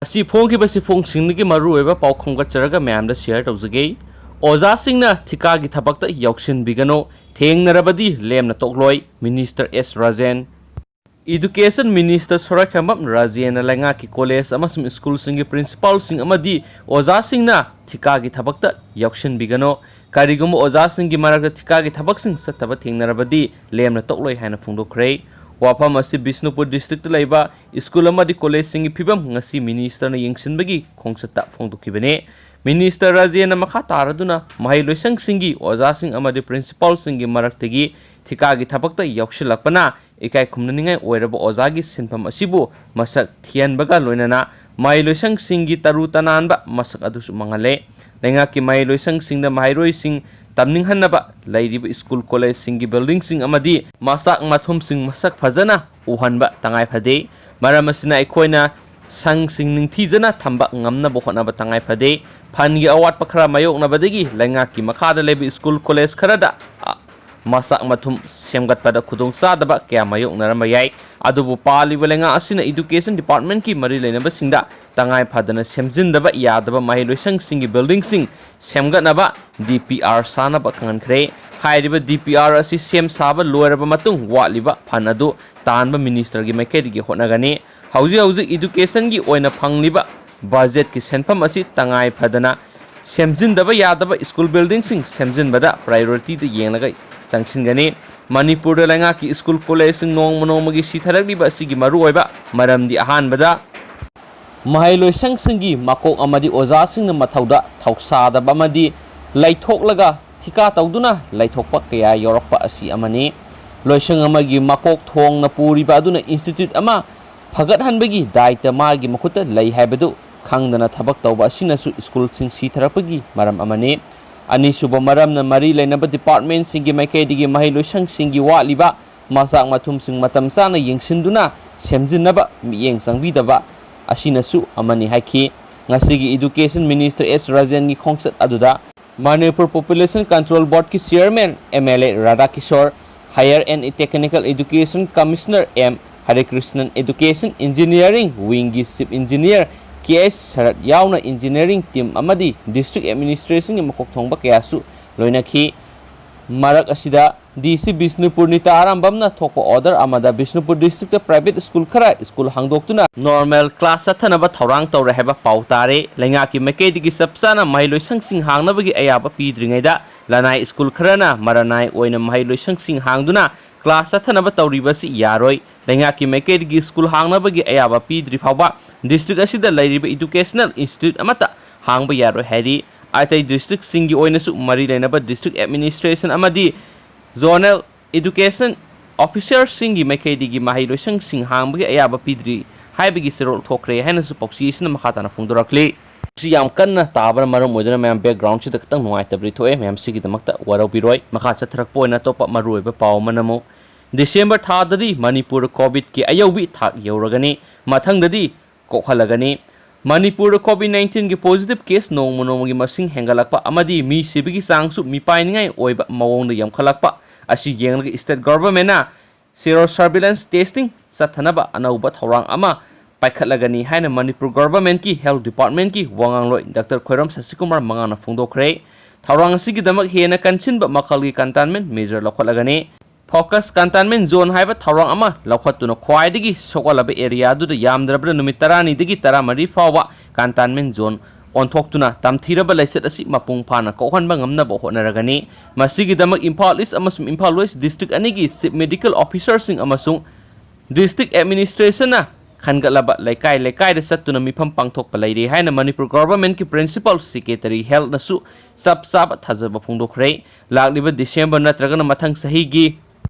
ꯑꯁꯤ ꯐꯣꯡꯈꯤꯕ ꯁꯤꯐꯣꯡꯁꯤꯡꯗꯒꯤ ꯃꯔꯨꯑꯣꯏꯕ ꯄꯥꯎ ꯈꯣꯝꯒꯠꯆꯔꯒ ꯃꯌꯥꯝꯗ ꯁꯦꯌꯔ ꯇꯧꯖꯒꯦ꯫ ꯑꯣꯖꯥꯁꯤꯡꯅ ꯊꯤꯀꯥꯒꯤ ꯊꯕꯛꯇ ꯌꯥꯎꯁꯤꯟꯕꯤꯒꯅꯨ, ꯊꯦꯡꯅꯔꯕꯗꯤ ꯂꯦꯝꯅ ꯇꯣꯛꯂꯣꯏ, minister S. Rajen. Education minister ꯁꯣꯔꯥꯏꯈꯦꯝꯕꯝ ꯔꯥꯖꯦꯟꯅ ꯂꯩꯉꯥꯛꯀꯤ ꯀꯣꯂꯦꯖ ꯑꯃꯁꯨꯡ ꯁ꯭ꯀꯨꯜꯁꯤꯡꯒꯤ ꯄ꯭ꯔꯤꯟꯁꯤꯄꯥꯜꯁꯤꯡ ꯑꯃꯗꯤ ꯑꯣꯖꯥꯁꯤꯡꯅ ꯊꯤꯀꯥꯒꯤ ꯊꯕꯛꯇ ꯌꯥꯎꯁꯤꯟꯕꯤꯒꯅꯨ, ꯀꯔꯤꯒꯨꯝꯕ ꯑꯣꯖꯥꯁꯤꯡꯒꯤ ꯃꯔꯛꯇ ꯊꯤꯀꯥꯒꯤ ꯊꯕꯛꯁꯤꯡ ꯆꯠꯇꯕ ꯊꯦꯡꯅꯔꯕꯗꯤ ꯂꯦꯝꯅ ꯇꯣꯛꯂꯣꯏ ꯍꯥꯏꯅ ꯐꯣꯡꯗꯣꯛꯈ꯭ꯔꯦ꯫ ꯋꯥꯐꯝ ꯑꯁꯤ ꯕꯤꯁꯅꯨꯄꯨꯔ ꯗꯤꯁꯇ꯭ꯔꯤꯛꯇ ꯂꯩꯕ ꯁ꯭ꯀꯨꯜ ꯑꯃꯗꯤ ꯀꯣꯂꯦꯖꯁꯤꯡꯒꯤ ꯐꯤꯚꯝ ꯉꯁꯤ ꯃꯤꯅꯤꯁꯇꯔꯅ ꯌꯦꯡꯁꯤꯟꯕꯒꯤ ꯈꯣꯡꯆꯠꯇ ꯐꯣꯡꯗꯣꯛꯈꯤꯕꯅꯤ꯫ ꯃꯤꯅꯤꯁꯇꯔ ꯔꯥꯖꯦꯟꯅ ꯃꯈꯥ ꯇꯥꯔꯗꯨꯅ ꯃꯍꯩꯂꯣꯏꯁꯪꯁꯤꯡꯒꯤ ꯑꯣꯖꯥꯁꯤꯡ ꯑꯃꯗꯤ ꯄ꯭ꯔꯤꯟꯁꯤꯄꯥꯜꯁꯤꯡꯒꯤ ꯃꯔꯛꯇꯒꯤ ꯊꯤꯀꯥꯒꯤ ꯊꯕꯛꯇ ꯌꯥꯎꯁꯤꯜꯂꯛꯄꯅ ꯏꯀꯥꯏ ꯈꯨꯝꯅꯅꯤꯡꯉꯥꯏ ꯑꯣꯏꯔꯕ ꯑꯣꯖꯥꯒꯤ ꯁꯤꯟꯐꯝ ꯑꯁꯤꯕꯨ ꯃꯁꯛ ꯊꯤꯍꯟꯕꯒ ꯂꯣꯏꯅꯅ ꯃꯍꯩꯂꯣꯏꯁꯪꯁꯤꯡꯒꯤ ꯇꯔꯨ ꯇꯅꯥꯟꯕ ꯃꯁꯛ ꯑꯗꯨꯁꯨ ꯃꯥꯡꯍꯜꯂꯦ꯫ ꯂꯩꯉꯥꯛꯀꯤ ꯃꯍꯩꯂꯣꯏꯁꯪꯁꯤꯡꯗ ꯃꯍꯩꯔꯣꯏꯁꯤꯡ ꯇꯝꯅꯤꯡꯍꯟꯅꯕ ꯂꯩꯔꯤꯕ ꯁ꯭ꯀꯨꯜ ꯀꯣꯂꯦꯖꯁꯤꯡꯒꯤ ꯕꯤꯜꯗꯤꯡꯁꯤꯡ ꯑꯃꯗꯤ ꯃꯆꯥꯛ ꯃꯊꯨꯝꯁꯤꯡ ꯃꯁꯛ ꯐꯖꯅ ꯎꯍꯟꯕ ꯇꯉꯥꯏꯐꯗꯦ꯫ ꯃꯔꯝ ꯑꯁꯤꯅ ꯑꯩꯈꯣꯏꯅ ꯁꯪꯁꯤꯡ ꯅꯤꯡꯊꯤꯖꯅ ꯊꯝꯕ ꯉꯝꯅꯕ ꯍꯣꯠꯅꯕ ꯇꯉꯥꯏꯐꯗꯦ꯫ ꯐꯟꯒꯤ ꯑꯋꯥꯠꯄ ꯈꯔ ꯃꯥꯌꯣꯛꯅꯕꯗꯒꯤ ꯂꯩꯉꯥꯛꯀꯤ ꯃꯈꯥꯗ ꯂꯩꯕ ꯁ꯭ꯀꯨꯜ ꯀꯣꯂꯦꯖ ꯈꯔꯗ ꯃꯆꯥꯛ ꯃꯊꯨꯝ ꯁꯦꯝꯒꯠꯄꯗ ꯈꯨꯗꯣꯡꯆꯥꯗꯕ ꯀꯌꯥ ꯃꯥꯌꯣꯛꯅꯔꯝꯕ ꯌꯥꯏ꯫ ꯑꯗꯨꯕꯨ ꯄꯥꯜꯂꯤꯕ ꯂꯩꯉꯥꯛ ꯑꯁꯤꯅ ꯏꯗꯨꯀꯦꯁꯟ ꯗꯤꯄꯥꯔꯠꯃꯦꯟꯠꯀꯤ ꯃꯔꯤ ꯂꯩꯅꯕꯁꯤꯡꯗ ꯇꯉꯥꯏ ꯐꯗꯅ ꯁꯦꯝꯖꯤꯟꯗꯕ ꯌꯥꯗꯕ ꯃꯍꯩꯂꯣꯏꯁꯪꯁꯤꯡꯒꯤ ꯕꯤꯜꯗꯤꯡꯁꯤꯡ ꯁꯦꯝꯒꯠꯅꯕ DPR ꯁꯥꯅꯕ ꯈꯪꯍꯟꯈ꯭ꯔꯦ꯫ ꯍꯥꯏꯔꯤꯕ DPR ꯑꯁꯤ ꯁꯦꯝ ꯁꯥꯕ ꯂꯣꯏꯔꯕ ꯃꯇꯨꯡ ꯋꯥꯠꯂꯤꯕ ꯐꯟ ꯑꯗꯨ ꯇꯥꯟꯕ ꯃꯤꯅꯤꯁꯇꯔꯒꯤ ꯃꯥꯏꯀꯩꯗꯒꯤ ꯍꯣꯠꯅꯒꯅꯤ꯫ ꯍꯧꯖꯤꯛ ꯏꯗꯨꯀꯦꯁꯟꯒꯤ ꯑꯣꯏꯅ ꯐꯪꯂꯤꯕ ꯕꯖꯦꯠꯀꯤ ꯁꯦꯟꯐꯝ ꯑꯁꯤ ꯇꯉꯥꯏ ꯐꯗꯅ ꯁꯦꯝꯖꯤꯟꯗꯕ ꯌꯥꯗꯕ ꯁ꯭ꯀꯨल ꯕꯤꯜꯗꯤꯡꯁꯤꯡ ꯁꯦꯝꯖꯤꯟꯕꯗ ꯄ꯭ꯔꯥꯏꯑꯣꯔꯤꯇꯤꯗ ꯌꯦꯡꯂꯒ ꯆꯪꯁꯤꯟꯒꯅꯤ꯫ ꯃꯅꯤꯄꯨꯔꯗ ꯂꯩꯉꯥꯛꯀꯤ ꯁ꯭ꯀꯨꯜ ꯀꯣꯂꯦꯖꯁꯤꯡ ꯅꯣꯡꯃ ꯅꯣꯡꯃꯒꯤ ꯁꯤꯊꯔꯛꯂꯤꯕ ꯑꯁꯤꯒꯤ ꯃꯔꯨꯑꯣꯏꯕ ꯃꯔꯝꯗꯤ ꯑꯍꯥꯟꯕꯗ ꯃꯍꯩꯂꯣꯏꯁꯪꯁꯤꯡꯒꯤ ꯃꯀꯣꯛ ꯑꯃꯗꯤ ꯑꯣꯖꯥꯁꯤꯡꯅ ꯃꯊꯧꯗ ꯊꯧꯁꯥꯗꯕ ꯑꯃꯗꯤ ꯂꯩꯊꯣꯛꯂꯒ ꯊꯤꯀꯥ ꯇꯧꯗꯨꯅ ꯂꯩꯊꯣꯛꯄ ꯀꯌꯥ ꯌꯥꯎꯔꯛꯄ ꯑꯁꯤ ꯑꯃꯅꯤ꯫ ꯂꯣꯏꯁꯪ ꯑꯃꯒꯤ ꯃꯀꯣꯛ ꯊꯣꯡꯅ ꯄꯨꯔꯤꯕ ꯑꯗꯨꯅ ꯏꯟꯁꯇꯤꯇ꯭ꯌꯨꯠ ꯑꯃ ꯐꯒꯠꯍꯟꯕꯒꯤ ꯗꯥꯏꯇ ꯃꯥꯒꯤ ꯃꯈꯨꯠꯇ ꯂꯩ ꯍꯥꯏꯕꯗꯨ ꯈꯪꯗꯅ ꯊꯕꯛ ꯇꯧꯕ ꯑꯁꯤꯅꯁꯨ ꯁ꯭ꯀꯨꯜꯁꯤꯡ ꯁꯤꯊꯔꯛꯄꯒꯤ ꯃꯔꯝ ꯑꯃꯅꯤ꯫ ꯑꯅꯤꯁꯨꯕ ꯃꯔꯝꯅ ꯃꯔꯤ ꯂꯩꯅꯕ ꯗꯤꯄꯥꯔꯠꯃꯦꯟꯠꯁꯤꯡꯒꯤ ꯃꯥꯏꯀꯩꯗꯒꯤ ꯃꯍꯩꯂꯣꯏꯁꯪꯁꯤꯡꯒꯤ ꯋꯥꯠꯂꯤꯕ ꯃꯆꯥꯛ ꯃꯊꯨꯝꯁꯤꯡ ꯃꯇꯝ ꯆꯥꯅ ꯌꯦꯡꯁꯤꯟꯗꯨꯅ ꯁꯦꯝꯖꯤꯟꯅꯕ ꯃꯤꯠꯌꯦꯡ ꯆꯪꯕꯤꯗꯕ ꯑꯁꯤꯅꯁꯨ ꯑꯃꯅꯤ ꯍꯥꯏꯈꯤ꯫ ꯉꯁꯤꯒꯤ ꯏꯗꯨꯀꯦꯁꯟ ꯃꯤꯅꯤꯁꯇꯔ ꯑꯦꯁ. ꯔꯥꯖꯦꯟꯒꯤ ꯈꯣꯡꯆꯠ ꯑꯗꯨꯗ ꯃꯅꯤꯄꯨꯔ ꯄꯣꯄꯨꯂꯦꯁꯟ ꯀꯟꯇ꯭ꯔꯣꯜ ꯕꯣꯔꯗꯀꯤ chairman MLA Radhakishore, higher and technical education commissioner M. Harikrishnan, education engineering ꯋꯤꯡꯒꯤ ꯆꯤꯐ ꯏꯟꯖꯤꯅꯤꯌꯔ KS. ꯁꯔꯠ ꯌꯥꯎꯅ ꯏꯟꯖꯤꯅꯤꯌꯔꯤꯡ ꯇꯤꯝ ꯑꯃꯗꯤ ꯗꯤꯁꯇ꯭ꯔꯤꯛ ꯑꯦꯗꯃꯤꯅꯤꯁꯇ꯭ꯔꯦꯁꯟꯒꯤ ꯃꯀꯣꯛ ꯊꯣꯡꯕ ꯀꯌꯥꯁꯨ ꯂꯣꯏꯅꯈꯤ꯫ ꯃꯔꯛ ꯑꯁꯤꯗ DC ꯕꯤꯁꯅꯨꯄꯨꯔ ꯅꯤꯇꯥ ꯑꯔꯥꯝꯕꯝꯅ ꯊꯣꯛꯄ ꯑꯣꯔꯗꯔ ꯑꯃꯗ ꯕꯤꯁꯅꯨꯄꯨꯔ ꯗꯤꯁꯇ꯭ꯔꯤꯛꯇ ꯄ꯭ꯔꯥꯏꯚꯦꯠ ꯁ꯭ꯀꯨꯜ ꯈꯔ ꯁ꯭ꯀꯨꯜ ꯍꯥꯡꯗꯣꯛꯇꯨꯅ ꯅꯣꯔꯃꯦꯜ ꯀ꯭ꯂꯥꯁ ꯆꯠꯊꯅꯕ ꯊꯧꯔꯥꯡ ꯇꯧꯔꯦ ꯍꯥꯏꯕ ꯄꯥꯎ ꯇꯥꯔꯦ꯫ ꯂꯩꯉꯥꯛꯀꯤ ꯃꯥꯏꯀꯩꯗꯒꯤ ꯆꯞ ꯆꯥꯅ ꯃꯍꯩꯂꯣꯏꯁꯪꯁꯤꯡ ꯍꯥꯡꯅꯕꯒꯤ ꯑꯌꯥꯕ ꯄꯤꯗ꯭ꯔꯤꯉꯩꯗ ꯂꯅꯥꯏ ꯁ꯭ꯀꯨꯜ ꯈꯔꯅ ꯃꯔꯅꯥꯏ ꯑꯣꯏꯅ ꯃꯍꯩꯂꯣꯏꯁꯪꯁꯤꯡ ꯍꯥꯡꯗꯨꯅ ꯀ꯭ꯂꯥꯁ ꯆꯠꯊꯅꯕ ꯇꯧꯔꯤꯕꯁꯤ ꯌꯥꯔꯣꯏ꯫ ꯂꯩꯉꯥꯛꯀꯤ ꯃꯥꯏꯀꯩꯗꯒꯤ ꯁ꯭ꯀꯨꯜ ꯍꯥꯡꯅꯕꯒꯤ ꯑꯌꯥꯕ ꯄꯤꯗ꯭ꯔꯤ ꯐꯥꯎꯕ ꯗꯤꯁꯇ꯭ꯔꯤꯛ ꯑꯁꯤꯗ ꯂꯩꯔꯤꯕ ꯏꯗꯨꯀꯦꯁꯅꯦꯜ ꯏꯟꯁꯇꯤꯇ꯭ꯌꯨꯠ ꯑꯃꯠꯇ ꯍꯥꯡꯕ ꯌꯥꯔꯣꯏ ꯍꯥꯏꯔꯤ꯫ ꯑꯇꯩ ꯗꯤꯁꯇ꯭ꯔꯤꯛꯁꯤꯡꯒꯤ ꯑꯣꯏꯅꯁꯨ ꯃꯔꯤ ꯂꯩꯅꯕ ꯗꯤꯁꯇ꯭ꯔꯤꯛ ꯑꯦꯗꯃꯤꯅꯤꯁꯇ꯭ꯔꯦꯁꯟ ꯑꯃꯗꯤ ꯖꯣꯅꯦꯜ ꯑꯦꯗꯨꯀꯦꯁꯟ ꯑꯣꯐꯤꯁꯔꯁꯤꯡꯒꯤ ꯃꯥꯏꯀꯩꯗꯒꯤ ꯃꯍꯩꯂꯣꯏꯁꯪꯁꯤꯡ ꯍꯥꯡꯕꯒꯤ ꯑꯌꯥꯕ ꯄꯤꯗ꯭ꯔꯤ ꯍꯥꯏꯕꯒꯤ ꯆꯦꯔꯣꯜ ꯊꯣꯛꯈ꯭ꯔꯦ ꯍꯥꯏꯅꯁꯨ ꯄꯥꯎꯆꯦ ꯑꯁꯤꯅ ꯃꯈꯥ ꯇꯥꯅ ꯐꯣꯡꯗꯣꯔꯛꯂꯤ꯫ ꯁꯤ ꯌꯥꯝ ꯀꯟꯅ ꯇꯥꯕꯅ ꯃꯔꯝ ꯑꯣꯏꯗꯨꯅ ꯃꯌꯥꯝ ꯕꯦꯛꯒ꯭ꯔꯥꯎꯟꯁꯤꯗ ꯈꯤꯇꯪ ꯅꯨꯡꯉꯥꯏꯇꯕꯗꯤ ꯊꯣꯛꯑꯦ꯫ ꯃꯌꯥꯝ ꯁꯤꯒꯤꯗꯃꯛꯇ ꯋꯥꯔꯧꯕꯤꯔꯣꯏ꯫ ꯃꯈꯥ ꯆꯠꯊꯔꯛꯄ ꯑꯣꯏꯅ ꯑꯇꯣꯞꯄ ꯃꯔꯨꯑꯣꯏꯕ ꯄꯥꯎ ꯑꯃꯅ ꯑꯃꯨꯛ ꯗꯤꯁꯦꯝꯕꯔ ꯊꯥꯗꯗꯤ ꯃꯅꯤꯄꯨꯔꯗ ꯀꯣꯚꯤꯗꯀꯤ ꯑꯌꯧꯕꯤ ꯊꯥꯛ ꯌꯧꯔꯒꯅꯤ, ꯃꯊꯪꯗꯗꯤ ꯀꯣꯛꯍꯜꯂꯒꯅꯤ꯫ ꯃꯅꯤꯄꯨꯔꯗ COVID-19ꯒꯤ ꯄꯣꯖꯤꯇꯤꯚ ꯀꯦꯁ ꯅꯣꯡꯃ ꯅꯣꯡꯃꯒꯤ ꯃꯁꯤꯡ ꯍꯦꯟꯒꯠꯂꯛꯄ ꯑꯃꯗꯤ ꯃꯤ ꯁꯤꯕꯒꯤ ꯆꯥꯡꯁꯨ ꯃꯤꯄꯥꯏꯅꯤꯡꯉꯥꯏ ꯑꯣꯏꯕ ꯃꯑꯣꯡꯗ ꯌꯥꯝꯈꯠꯂꯛꯄ ꯑꯁꯤ ꯌꯦꯡꯂꯒ ꯁ꯭ꯇꯦꯠ ꯒꯚꯔꯟꯃꯦꯟꯠꯅ ꯁꯦꯔꯣ ꯁꯔꯚꯤꯂꯦꯟꯁ ꯇꯦꯁꯇꯤꯡ ꯆꯠꯊꯅꯕ ꯑꯅꯧꯕ ꯊꯧꯔꯥꯡ ꯑꯃ ꯄꯥꯏꯈꯠꯂꯒꯅꯤ ꯍꯥꯏꯅ ꯃꯅꯤꯄꯨꯔ ꯒꯚꯔꯟꯃꯦꯟꯠꯀꯤ ꯍꯦꯜꯊ ꯗꯤꯄꯥꯔꯠꯃꯦꯟꯠꯀꯤ ꯋꯥꯉꯥꯡꯂꯣꯏ ꯗꯥꯛꯇꯔ ꯈꯣꯏꯔꯝ ꯁꯁꯤꯀꯨꯃꯥꯔ ꯃꯉꯥꯟꯅ ꯐꯣꯡꯗꯣꯛꯈ꯭ꯔꯦ꯫ ꯊꯧꯔꯥꯡ ꯑꯁꯤꯒꯤꯗꯃꯛ ꯍꯦꯟꯅ ꯀꯟꯁꯤꯟꯕ ꯃꯈꯜꯒꯤ ꯀꯟꯇꯦꯟꯃꯦꯟꯠ ꯃꯦꯖꯔ ꯂꯧꯈꯠꯂꯒꯅꯤ꯫ ꯐꯣꯀꯁ ꯀꯟꯇꯦꯟꯃꯦꯟꯠ ꯖꯣꯟ ꯍꯥꯏꯕ ꯊꯧꯔꯥꯡ ꯑꯃ ꯂꯧꯈꯠꯇꯨꯅ ꯈ꯭ꯋꯥꯏꯗꯒꯤ ꯁꯣꯛꯍꯜꯂꯕ ꯑꯦꯔꯤꯌꯥ ꯑꯗꯨꯗ ꯌꯥꯝꯗ꯭ꯔꯕꯗ ꯅꯨꯃꯤꯠ 12ꯗꯒꯤ 14 ꯐꯥꯎꯕ ꯀꯟꯇꯦꯟꯃꯦꯟꯠ ꯖꯣꯟ ꯑꯣꯟꯊꯣꯛꯇꯨꯅ ꯇꯝꯊꯤꯔꯕ ꯂꯩꯆꯠ ꯑꯁꯤ ꯃꯄꯨꯡ ꯐꯥꯅ ꯀꯣꯛꯍꯟꯕ ꯉꯝꯅꯕ ꯍꯣꯠꯅꯔꯒꯅꯤ꯫ ꯃꯁꯤꯒꯤꯗꯃꯛ ꯏꯝꯐꯥꯜ ꯏꯁ ꯑꯃꯁꯨꯡ ꯏꯝꯐꯥꯜ ꯋꯦꯁ ꯗꯤꯁꯇ꯭ꯔꯤꯛ ꯑꯅꯤꯒꯤ ꯆꯤꯐ ꯃꯦꯗꯤꯀꯦꯜ ꯑꯣꯐꯤꯁꯔꯁꯤꯡ ꯑꯃꯁꯨꯡ ꯗꯤꯁꯇ꯭ꯔꯤꯛ ꯑꯦꯗꯃꯤꯅꯤꯁꯇ꯭ꯔꯦꯁꯟꯅ ꯈꯟꯒꯠꯂꯕ ꯂꯩꯀꯥꯏ ꯂꯩꯀꯥꯏꯗ ꯆꯠꯇꯨꯅ ꯃꯤꯐꯝ ꯄꯥꯡꯊꯣꯛꯄ ꯂꯩꯔꯦ ꯍꯥꯏꯅ ꯃꯅꯤꯄꯨꯔ ꯒꯚꯔꯟꯃꯦꯟꯠꯀꯤ ꯄ꯭ꯔꯤꯟꯁꯤꯄꯥꯜ ꯁꯦꯀ꯭ꯔꯦꯇꯔꯤ ꯍꯦꯜꯊꯅꯁꯨ ꯆꯞ ꯆꯥꯕ ꯊꯥꯖꯕ ꯐꯣꯡꯗꯣꯛꯈ꯭ꯔꯦ꯫ ꯂꯥꯛꯂꯤꯕ ꯗꯤꯁꯦꯝꯕꯔ ꯅꯠꯇ꯭ꯔꯒꯅ ꯃꯊꯪ ꯆꯍꯤꯒꯤ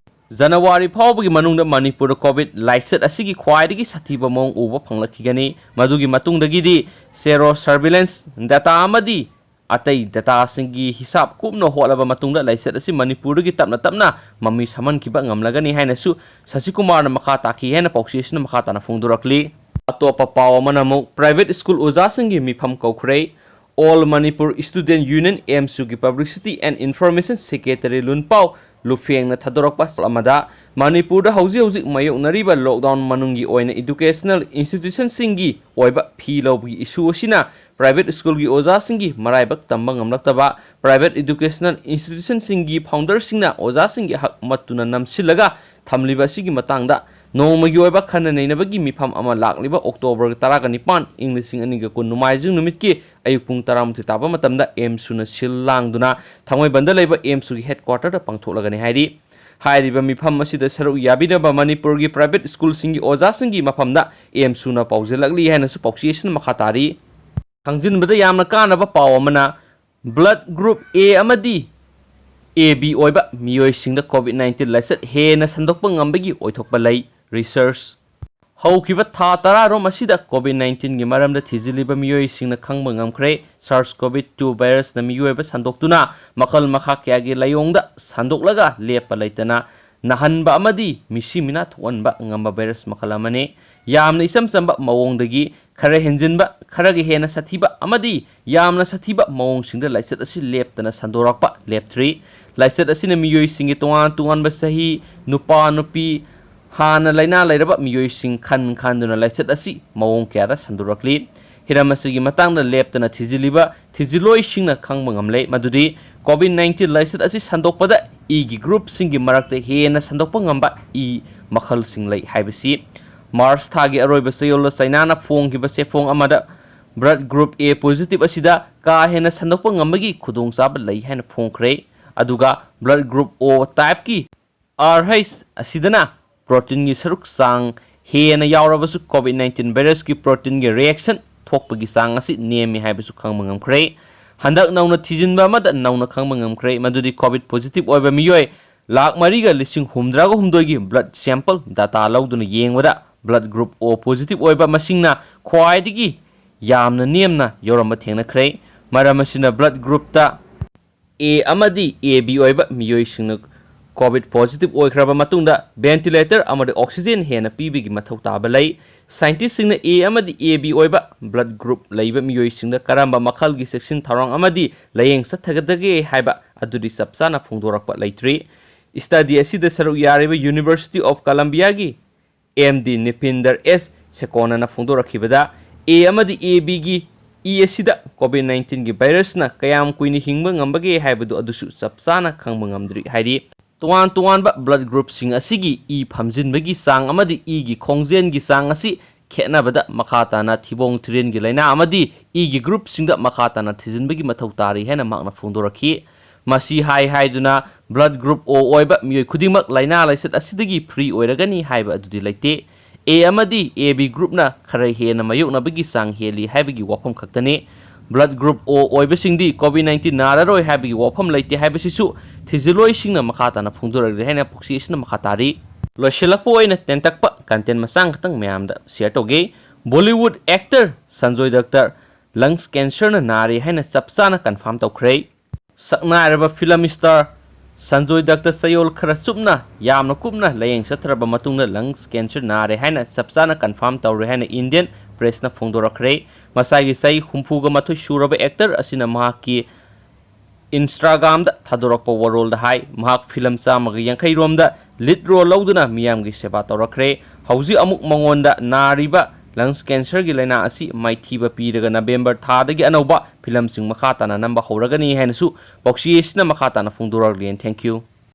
ꯖꯅꯋꯥꯔꯤ ꯐꯥꯎꯕꯒꯤ ꯃꯅꯨꯡꯗ ꯃꯅꯤꯄꯨꯔꯗ ꯀꯣꯚꯤꯗ ꯂꯥꯏꯆꯠ ꯑꯁꯤꯒꯤ ꯈ꯭ꯋꯥꯏꯗꯒꯤ ꯁꯥꯊꯤꯕ ꯃꯑꯣꯡ ꯎꯕ ꯐꯪꯂꯛꯈꯤꯒꯅꯤ꯫ ꯃꯗꯨꯒꯤ ꯃꯇꯨꯡꯗꯒꯤꯗꯤ ꯁꯦꯔꯣ ꯁꯔꯚꯤꯂꯦꯟꯁ ꯗꯦꯇꯥ ꯑꯃꯗꯤ ꯑꯇꯩ ꯗꯦꯇꯥꯁꯤꯡꯒꯤ ꯍꯤꯁꯥꯕ ꯀꯨꯞꯅ ꯍꯣꯠꯂꯕ ꯃꯇꯨꯡꯗ ꯂꯥꯏꯆꯠ ꯑꯁꯤ ꯃꯅꯤꯄꯨꯔꯗꯒꯤ ꯇꯞꯅ ꯇꯞꯅ ꯃꯃꯤ ꯁꯥꯃꯟꯈꯤꯕ ꯉꯝꯂꯒꯅꯤ ꯍꯥꯏꯅꯁꯨ ꯁꯁꯤꯀꯨꯃꯥꯔꯅ ꯃꯈꯥ ꯇꯥꯈꯤ ꯍꯥꯏꯅ ꯄꯥꯎꯆꯦ ꯑꯁꯤꯅ ꯃꯈꯥ ꯇꯥꯅ ꯐꯣꯡꯗꯣꯔꯛꯂꯤ꯫ ꯑꯇꯣꯞꯄ ꯄꯥꯎ ꯑꯃꯅ ꯑꯃꯨꯛ ꯄ꯭ꯔꯥꯏꯚꯦꯠ ꯁ꯭ꯀꯨꯜ ꯑꯣꯖꯥꯁꯤꯡꯒꯤ ꯃꯤꯐꯝ ꯀꯧꯈ꯭ꯔꯦ꯫ All Manipur student union AMSU ꯒꯤ publicity and information secretary Lunpao लुफेंगना थदोरकपा अमदा मणिपुर हौजिक मायोक्नरिबा लॉकडाउन मनुंगी ओइना एजुकेशनल इंस्टीट्यूशन सिंगी ओइबा फी लौबगी इशू असिना प्राइवेट स्कूल की ओजा सिंगी मराइबक तंबा ngamlaktaba प्राइवेट एजुकेशनल इंस्टीट्यूशन सिंगी फाउंडर सिंगना ओजा सिंगी हक मत्तुना नमसिलगा थमलिबा सिगी मतंगदा नोमगी ओइबा खन नैनबगी मिफम अमा लाक्लिबा अक्टोबर 19 इंग्लिश अनिगा कुन नुमाइजिंग नुमितकी अयुक पुंग 13 ताबा मतमदा एमसुना सिल लांगदुना थांगोइबंदा लेबा एमसुगी हेडक्वार्टर दा पांगथोलगनी हाइरी हाइरिबा मिफम असिदा सरुक याबिनबा मणिपुर की प्राइवेट स्कूल सिंगी ओजा सिंगी मफमदा एमसुना पाउजेलगली हैनसु पाउसिएसन मखातारी खंजिनबदा यामना कानबा पाव अमना ब्लड ग्रुप ए अमदी AB ओइबा मियोइसिंगदा कोविड-19 लाइसेट हेना संदोकपा ngambagi ओइथोकपा लै रिसर्च हौखिबा था 10 रोम असिदा कोविड-19 गी मरमदा थिजिलिबा मियोइसिंगना खंगबा ngamkhre SARS-CoV-2 वायरस ना मियोइबा संदोक्तुना मखल मखा क्यागी लायोंगदा संदोकलगा लेपा लैतना नहनबा अमदी मिसी मिना थोनबा ngamba वायरस मखल अमने यामना इसम संबा मवोंगदगी खरे हेंजिनबा खरगे हेना सथिबा अमदी यामना सथिबा मवोंगसिंगदा लाइसेट असि लेपतना संदोरकपा लेप3 लाइसेट असिना मियोइसिंगी तोंगान सही नुपा नुपी हाना लाइना लाइरबा मियोइसिंग खानदुना लाइसेट असि मवोंग क्यारा संदोरकली हिरम असिगी मतंगदा लेपतना थिजिलिबा थिजिलोइसिंगना खंगबा ngamle मदुदी कोविड-19 लाइसेट असि संदोकपदा गी ग्रुप सिंगी मरकते हेना संदोकपा ngamba मखल सिंग लै हाइबसी मार्च थागी अरोइबा सयोल चाइना फोंगिबा सेफोंग अमदा ब्लड ग्रुप ए पॉजिटिव असिदा का हेना संदोकपा ngambagi खुदोंचाबा लै हैना फोंखरे अदुगा ब्लड ग्रुप ओ टाइप की RH असिदना प्रोटीन की सरुक सांग हेना यावरबसु कोविड-19 वायरस की प्रोटीन की रिएक्शन थोकपगी सांग असि नेमी हाइबसु खंगबा ngamkhre हंदक नौना थिजिनबा अमदा नौना खंगबा ngamkhre मदुदी कोविड पॉजिटिव ओइबा मियोय लाख मरीगा लिसिंग हुमद्रागा हुमदोगी ब्लड सैंपल डाटा लौदुना येंगबदा ब्लड ग्रुप ओ पॉजिटिव ओइबा मसिंगना ख्वाइदगी यामना नेमना योरमबा थेंगनख्रे मरम असिना ब्लड ग्रुप ता ए अमदी AB ओइबा मियोइसिंगना कोविड पॉजिटिव ओइख्रबा मतुंगदा वेंटिलेटर अमदि ऑक्सीजन हेना पीबिगी मथौ ताबा लै साइंटिस्ट सिंगना ए अमदी AB ओइबा ब्लड ग्रुप लैबा मियोइसिंगदा करamba मखलगी सेक्शन थरंग अमदी लयेंग सथगदगे हाइबा अदुदी सबसाना फोंदोरकपा लैत्रि स्टडी असिदा सरुक यारिबा यूनिवर्सिटी ऑफ कोलंबिया की MD निपिंदर S सेकोनना फोंदोरखिबदा A अमदी AB की असिदा कोविड-19 की वायरस ना कयाम कुइनि हिंगबा ngambage हाइबदु अदुसु सबसाना खंगबा ngamdri हाइरि तोवान ब्लड ग्रुप सिंग असिगी फमजिनबगी सांग अमदी की खोंगजेन की सांग असि खेनबदा मखाताना थिबोंग थ्रेन की लाइना अमदी की ग्रुप सिंगदा मखाताना थिजिनबगी मथौ तारी हेना माकना फोंदोरखि मसी हाइदुना ब्लड ग्रुप ओ ओइबा मियोय खुदिमक लाइना लाइसेट असिदगी फ्री ओइरगनी हाइबा अदुदी लैते ए अमदी AB ग्रुप ना खरै हेना मायोक्नबगी सांग हेली हाइबगी वाफम खक्तने ब्लड ग्रुप ओ ओइबसिंगदी कोविड-19 नारारोय हाइबगी वाफम लैते हाइबसिसु थिजिलोइसिंगना मखाताना फोंदोरगरे हेना पुक्सिसना मखातारी लोइसिलकपो ओइना तेंतकपा कंटेंट मसांग खतंग म्यामदा शेयर तोगे Bollywood actor Sanjay Dutt lungs cancer ना नारे हेना सबसाना कंफर्म तौख्रे सकनारबा फिल्म स्टार संजय दत्त सयोल खरा चुपना यामना कुपना लयेंग सथरबा मतुंगना लंग्स कैंसर नारे हैना सबसाना कंफर्म तौरे हैना इंडियन प्रेसना फोंदोरखरे मसागी सई हुमफुगा मथु शुरबा एक्टर असिना महाकी इंस्टाग्राम दा थादोरकपा वरोल दा हाई महाक फिल्म चामगा यांखै रोमदा लीड रोल लौदुना मियामगी सेवा तौरखरे हौजी अमुक मंगोंदा नारिबा लंग्स कैंसर की लाइना असी माइथीबा पीरगा नवेंबर थादगी अनौबा फिल्म सिंग मखाताना नंबा हौरगनी हैनसु पॉक्सिएसना मखाताना फोंदोरगलेन थैंक यू।